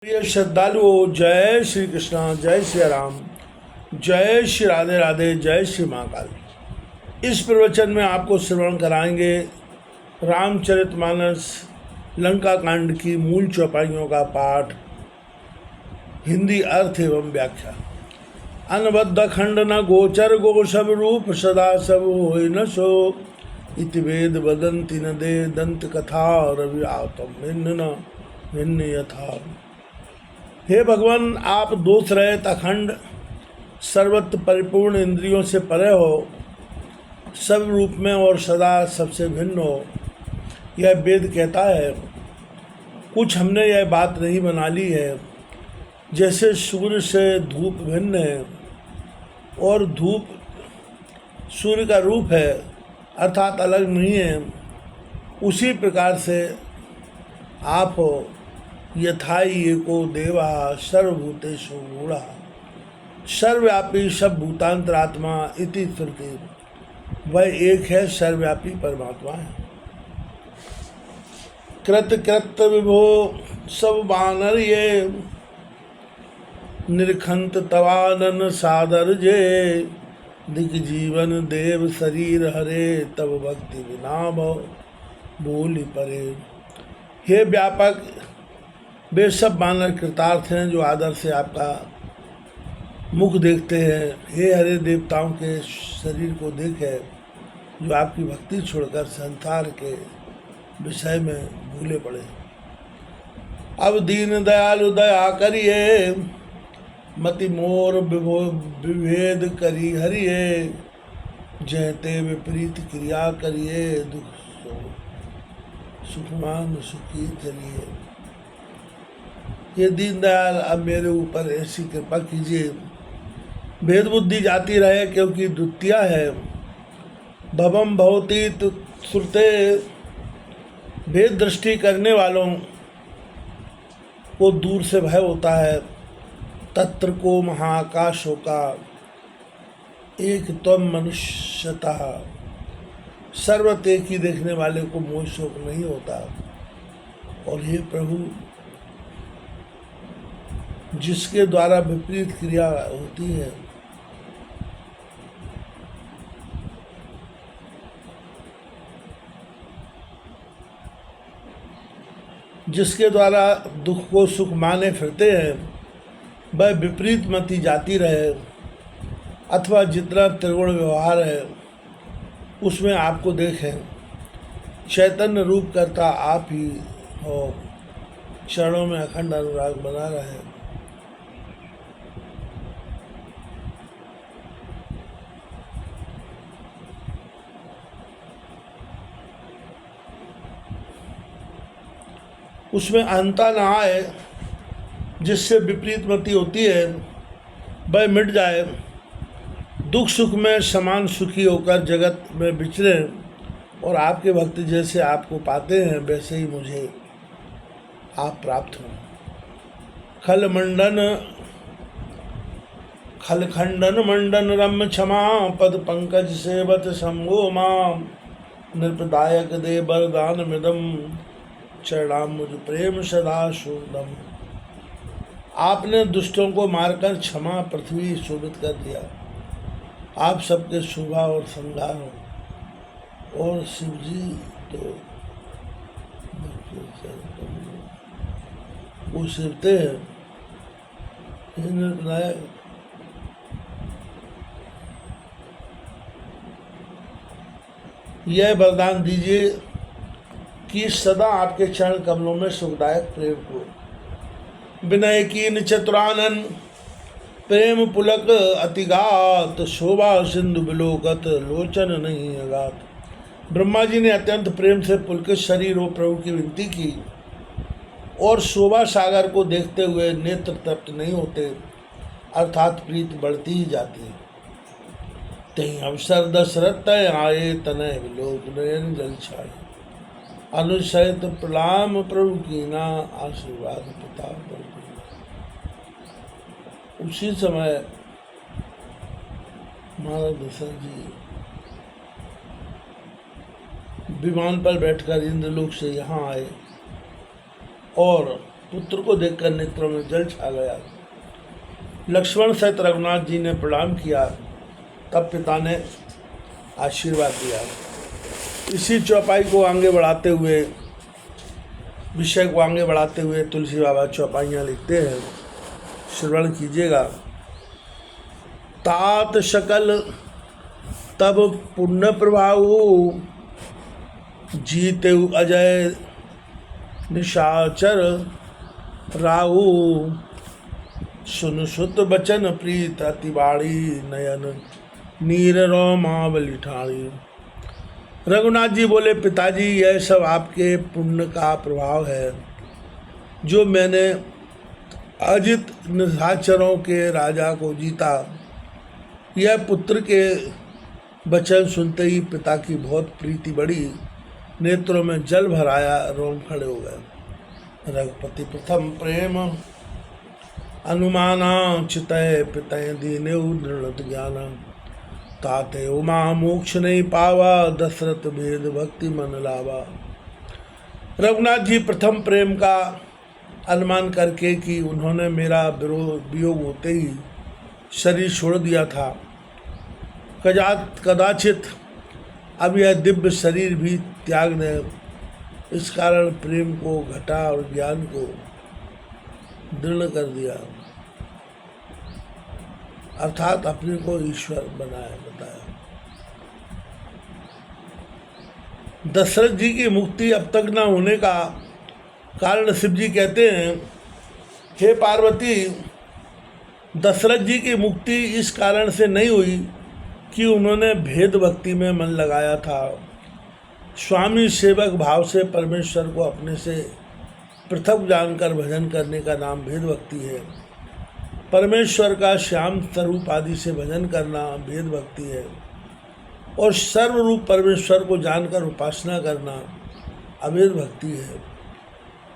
प्रिय श्रद्धालुओं, जय श्री कृष्णा, जय श्री राम, जय श्री राधे राधे, जय श्री महाकाल। इस प्रवचन में आपको श्रवण कराएंगे रामचरितमानस लंका कांड की मूल चौपाइयों का पाठ, हिंदी अर्थ एवं व्याख्या। अनबद्ध खंड न गोचर गो सब रूप सदा सब होय न सो, इति वेद वदंति न दे दंत कथा रवि आतम भिन्न न भिन्न यथा। हे भगवान, आप दोष रहित अखंड सर्वत्र परिपूर्ण इंद्रियों से परे हो, सब रूप में और सदा सबसे भिन्न हो, यह वेद कहता है। कुछ हमने यह बात नहीं बना ली है। जैसे सूर्य से धूप भिन्न है और धूप सूर्य का रूप है अर्थात अलग नहीं है, उसी प्रकार से आप हो। यथाई एको देवा सर्वभूतेषु गूढ़ा, सर्वव्यापी सब भूतांतरात्मा इति श्रुति। वह एक है, सर्वव्यापी परमात्मा है। कृत कृत विभो सब बानर ये, निरखंत तवानन सादर जे, दिग जीवन देव शरीर हरे, तब भक्ति विना भव भूलि परे। हे व्यापक, वे सब बानर कृतार्थ हैं जो आदर से आपका मुख देखते हैं। हे हरे, देवताओं के शरीर को देखे जो आपकी भक्ति छोड़कर संसार के विषय में भूले पड़े। अब दीन दयालु दया करिए, मति मोर विभेद करी हरिये, जयते विपरीत क्रिया करिए, दुख सुखमान सुखी चलिए। ये दीनदयाल, अब मेरे ऊपर ऐसी कृपा कीजिए, भेद बुद्धि जाती रहे, क्योंकि द्वितीय है। भवम भवती श्रुते, भेद दृष्टि करने वालों को दूर से भय होता है। तत्र को महाकाशों का एक त्वम मनुष्यतः, सर्वत एक ही देखने वाले को मोह शोक नहीं होता। और हे प्रभु, जिसके द्वारा विपरीत क्रिया होती है, जिसके द्वारा दुख को सुख माने फिरते हैं, वह विपरीत मति जाती रहे, अथवा जितना त्रिगुण व्यवहार है उसमें आपको देखें। चैतन्य रूप करता आप ही हो, क्षणों में अखंड अनुराग बना रहे। उसमें अहंता न आए, जिससे विपरीत मति होती है वह मिट जाए। दुख सुख में समान सुखी होकर जगत में विचरे, और आपके भक्त जैसे आपको पाते हैं वैसे ही मुझे आप प्राप्त हो। खलखंडन मंडन रम्य क्षमा, पद पंकज सेवत शंभो माम, नृपदायक दे वरदान मृदम, चरणाम मुझ प्रेम सदा शोधम। आपने दुष्टों को मारकर क्षमा पृथ्वी शोभित कर दिया। आप सबके शोभा और श्रृंगार हो। और शिव जी तो वो शिवते हैं। यह वरदान दीजिए कि सदा आपके चरण कमलों में सुखदायक प्रेम को, विनय कीन चतुरानन प्रेम पुलक अतिगात, शोभा सिंधु बिलोकत लोचन नहीं अगात। ब्रह्मा जी ने अत्यंत प्रेम से पुलकित शरीर और प्रभु की विनती की, और शोभा सागर को देखते हुए नेत्र तृप्त नहीं होते, अर्थात प्रीत बढ़ती ही जाती है। तहीं अवसर दशरथ आए, तनय विलोक नयन जल छाए, अनुसहित प्रणाम प्रभु की ना, आशीर्वाद पिता प्रभु। उसी समय महाराज दशरथ जी विमान पर बैठकर इंद्रलोक से यहाँ आए, और पुत्र को देखकर नेत्रों में जल छा गया। लक्ष्मण सहित रघुनाथ जी ने प्रणाम किया। तब पिता ने आशीर्वाद दिया। इसी चौपाई को आगे बढ़ाते हुए, विषय को आगे बढ़ाते हुए तुलसी बाबा चौपाइयाँ लिखते हैं, श्रवण कीजिएगा। तात शकल तब पुण्य प्रभाव, जीते अजय निशाचर राहु, सुन सुत बचन प्रीत अतिबाड़ी, नयन नीर रोमावली ठाणी। रघुनाथ जी बोले, पिताजी यह सब आपके पुण्य का प्रभाव है। जो मैंने अजित निशाचरों के राजा को जीता, यह पुत्र के वचन सुनते ही पिता की बहुत प्रीति बढ़ी, नेत्रों में जल भराया, रोम खड़े हो गए। रघुपति प्रथम प्रेम अनुमाना, चितय पितय दीने दृढ़ ज्ञान, ताते उमा मोक्ष नहीं पावा, दशरथ भेद भक्ति मन लावा। रघुनाथ जी प्रथम प्रेम का अनुमान करके कि उन्होंने मेरा वियोग होते ही शरीर छोड़ दिया था, कदाचित अब यह दिव्य शरीर भी त्याग दें, इस कारण प्रेम को घटा और ज्ञान को दृढ़ कर दिया, अर्थात अपने को ईश्वर बताया। दशरथ जी की मुक्ति अब तक न होने का कारण शिव जी कहते हैं, हे पार्वती, दशरथ जी की मुक्ति इस कारण से नहीं हुई कि उन्होंने भेद भक्ति में मन लगाया था। स्वामी सेवक भाव से परमेश्वर को अपने से पृथक जानकर भजन करने का नाम भेद भक्ति है। परमेश्वर का श्याम स्वरूप आदि से भजन करना भेद भक्ति है, और सर्वरूप परमेश्वर को जानकर उपासना करना अभेद भक्ति है।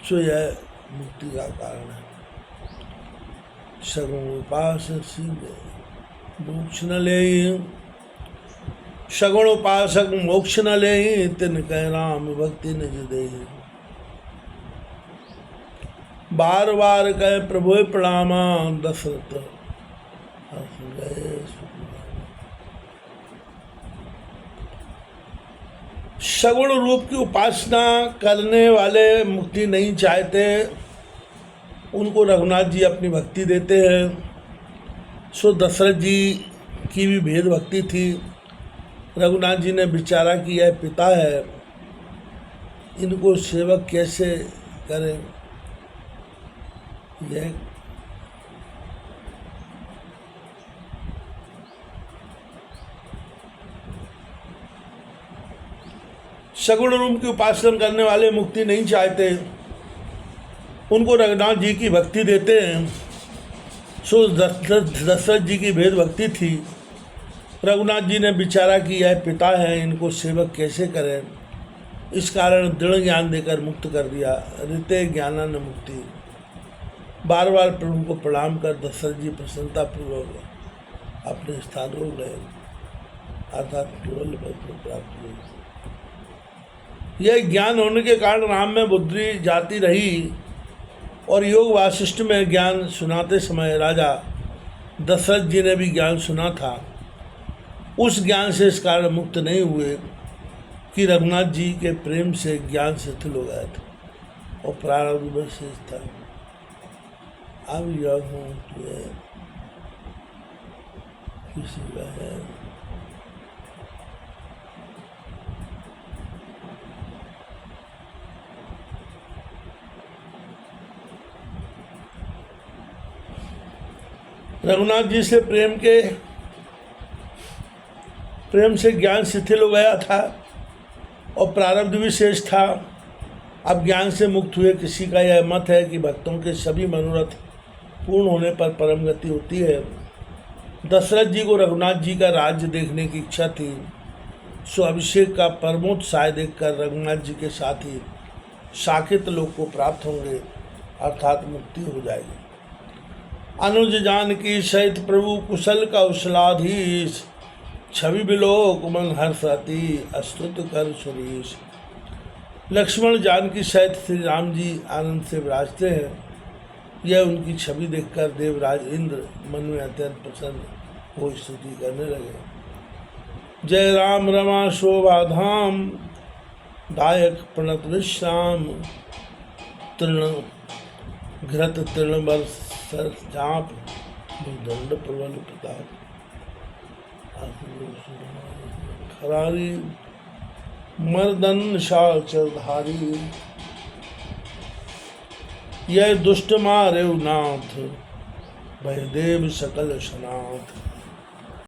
सो यह मुक्ति का कारण है। सगुण उपास मोक्ष न ले, सगुण उपासक मोक्ष न ले, तिन कह राम भक्ति निज दे। बार बार कह प्रभु प्रणामा, दशरथ हंस गए। सगुण रूप की उपासना करने वाले मुक्ति नहीं चाहते, उनको रघुनाथ जी अपनी भक्ति देते हैं। सो दशरथ जी की भी भेद भक्ति थी। रघुनाथ जी ने विचारा कि यह पिता है, इनको सेवक कैसे करें। यह सगुण रूप की उपासना करने वाले मुक्ति नहीं चाहते, उनको रघुनाथ जी की भक्ति देते हैं। सो दशरथ जी की भेद भक्ति थी। रघुनाथ जी ने विचारा कि यह पिता है, इनको सेवक कैसे करें, इस कारण दृढ़ ज्ञान देकर मुक्त कर दिया। ऋते ज्ञानान मुक्ति। बार बार प्रभु को प्रणाम कर दशरथ जी प्रसन्नतापूर्वक अपने स्थान रोक गए, अर्थात केवल प्राप्त हुई। यह ज्ञान होने के कारण राम में बुद्धि जाती रही, और योग वासिष्ठ में ज्ञान सुनाते समय राजा दशरथ जी ने भी ज्ञान सुना था। उस ज्ञान से इस कारण मुक्त नहीं हुए कि रघुनाथ जी के प्रेम से ज्ञान शिथिल हो गया था और प्रारब्ध में शेष था। अब यह हूँ किसी का है। रघुनाथ जी से प्रेम से ज्ञान शिथिल हो गया था और प्रारब्ध भी शेष था। अब ज्ञान से मुक्त हुए किसी का यह मत है कि भक्तों के सभी मनोरथ पूर्ण होने पर परम गति होती है। दशरथ जी को रघुनाथ जी का राज्य देखने की इच्छा थी, सो अभिषेक का परमोत्साह देखकर रघुनाथ जी के साथ ही साकेत लोक को प्राप्त होंगे, अर्थात मुक्ति हो जाएगी। अनुज जानकी सहित प्रभु कुशल कौशलाधीश, छवि बिलोक मन हर्षति अस्तुत कर सुरीश। लक्ष्मण जानकी सहित श्री राम जी आनंद से विराजते हैं। यह उनकी छवि देखकर देवराज इंद्र मन में अत्यंत प्रसन्न हो स्तुति करने लगे। जय राम रमा शोभा धाम दायक प्रणत विश्राम तृण घृत तृणबर सर चाप दंड प्रबल प्रताप खरारी मर्दन शाल चरधारी यह दुष्ट मारे नाथ भय देव सकल सनाथ।